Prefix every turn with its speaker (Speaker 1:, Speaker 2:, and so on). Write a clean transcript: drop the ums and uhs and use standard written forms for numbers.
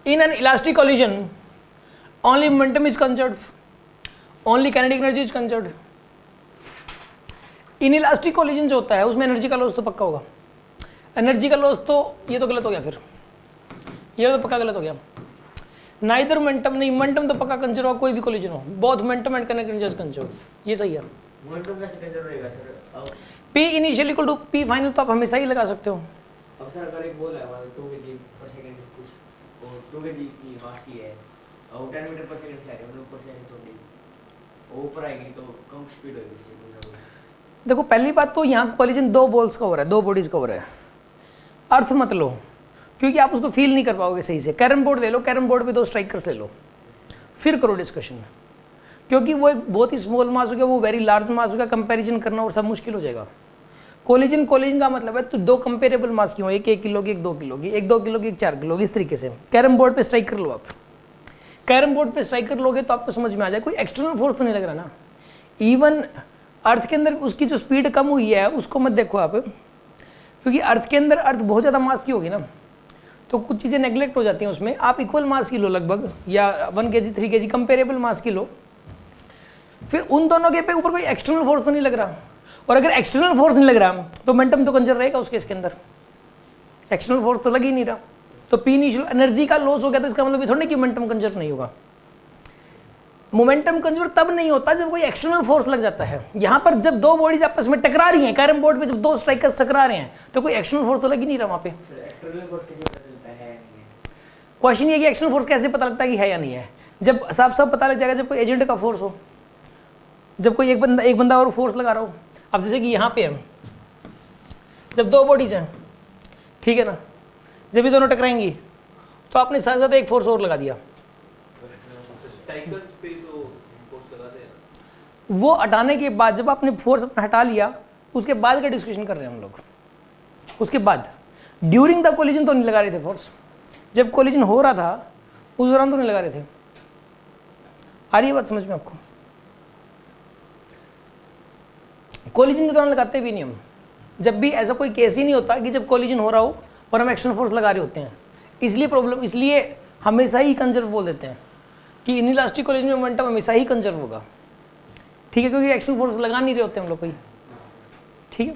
Speaker 1: In an elastic collision only momentum is conserve, only kinetic energy is conserve. In elastic collision जो होता है उसमें energy का loss तो पक्का होगा। एनर्जी का लॉस तो ये तो गलत हो गया, फिर ये तो पक्का गलत हो गया। नाइदर मोमेंटम, नहीं मोमेंटम तो पक्का कंजर्व होगा, कोई भी कोलिजन हो, both momentum and kinetic energy conserve, ये सही है।
Speaker 2: मोमेंटम कैसे कंजर्व रहेगा sir?
Speaker 1: P initial equal to P final तो आप हमेशा ही लगा सकते हो।
Speaker 2: अब सर अगर एक बॉल है हमारे 2 kg पर सेकंड कुछ और 2 kg की मास की है और 10 मीटर पर सेकंड से आ रही है, हम लोग पर सेकंड छोड़ देंगे, वो ऊपर आएगी तो कम स्पीड होगी इससे।
Speaker 1: देखो पहली बात तो यहाँ कोलिजन 2 बॉल्स का हो रहा है, 2 बॉडीज का हो रहा है, अर्थ मत लो क्योंकि आप उसको फील नहीं कर पाओगे सही से। कैरम बोर्ड ले लो, कैरम बोर्ड पे 2 स्ट्राइकर्स ले लो, फिर करो डिस्कशन, क्योंकि वो एक बहुत ही स्मॉल मास हो गया, वो वेरी लार्ज मास हो गया, कंपैरिजन करना और सब मुश्किल हो जाएगा। कोलिजन का मतलब है तो 2 कंपेरेबल मास की हो, एक 1 किलो की, एक 2 किलो की, एक 2 किलो की, एक 4 किलो की, इस तरीके से कैरम बोर्ड पे स्ट्राइक कर लो आप। कैरम बोर्ड पे स्ट्राइक कर लोगे तो आपको समझ में आ जाए कोई एक्सटर्नल फोर्स तो नहीं लग रहा ना। इवन अर्थ के अंदर उसकी जो स्पीड कम हुई है उसको मत देखो आप, क्योंकि अर्थ के अंदर अर्थ बहुत ज़्यादा मास की होगी ना, तो कुछ चीज़ें नेग्लेक्ट हो जाती हैं उसमें। आप इक्वल मास की लो लगभग, या 1 kg 3 kg कंपेरेबल मास की लो, फिर उन दोनों के पे ऊपर कोई एक्सटर्नल फोर्स तो नहीं लग रहा। और अगर एक्सटर्नल फोर्स नहीं लग रहा तो मोमेंटम तो कंजर्व रहेगा उस केस के अंदर, एक्सटर्नल फोर्स तो लग ही नहीं रहा। तो पी इनिशियल एनर्जी का लॉस हो गया तो इसका मतलब ये थोड़ा नहीं कि मोमेंटम कंजर्व नहीं होगा। मोमेंटम कंजर्व तब नहीं होता जब कोई एक्सटर्नल फोर्स लग जाता है। यहाँ पर जब 2 बॉडीज आपस में टकरा रही हैं, कैरम बोर्ड पे जब 2 स्ट्राइकर्स टकरा रहे हैं तो कोई एक्सटर्नल फोर्स तो लग ही नहीं रहा वहाँ पे।
Speaker 2: एक्सटर्नल फोर्स कैसे पता चलता है?
Speaker 1: क्वेश्चन ये कि एक्सटर्नल फोर्स कैसे पता लगता है कि है या नहीं है। जब साफ साफ पता लग जाएगा जब कोई एजेंट का फोर्स हो, जब कोई एक बंदा और फोर्स लगा रहा हो। अब जैसे कि यहाँ पे हम जब 2 बॉडीज हैं, ठीक है ना, जब ये दोनों टकराएंगी तो आपने साथ साथ एक फोर्स और लगा दिया,
Speaker 3: स्ट्राइकर्स पे तो फोर्स लगाते हैं,
Speaker 1: वो हटाने के बाद जब आपने फोर्स अपना हटा लिया उसके बाद का डिस्कशन कर रहे हैं हम लोग। उसके बाद ड्यूरिंग द कोलिजन तो नहीं लगा रहे थे फोर्स, जब कोलिजन हो रहा था उस दौरान तो नहीं लगा रहे थे। आ रही है बात समझ में आपको? कोलिजन के दौरान लगाते भी नहीं हम, जब भी ऐसा कोई केस ही नहीं होता कि जब कोलिजन हो रहा हो और हम एक्सटर्नल फोर्स लगा रहे होते हैं। इसलिए प्रॉब्लम, इसलिए हमेशा ही कंजर्व बोल देते हैं कि इनइलास्टिक कोलिजन में मोमेंटम हमेशा ही कंजर्व होगा, ठीक है, क्योंकि एक्सटर्नल फोर्स लगा नहीं रहे होते हम लोग कोई, ठीक है।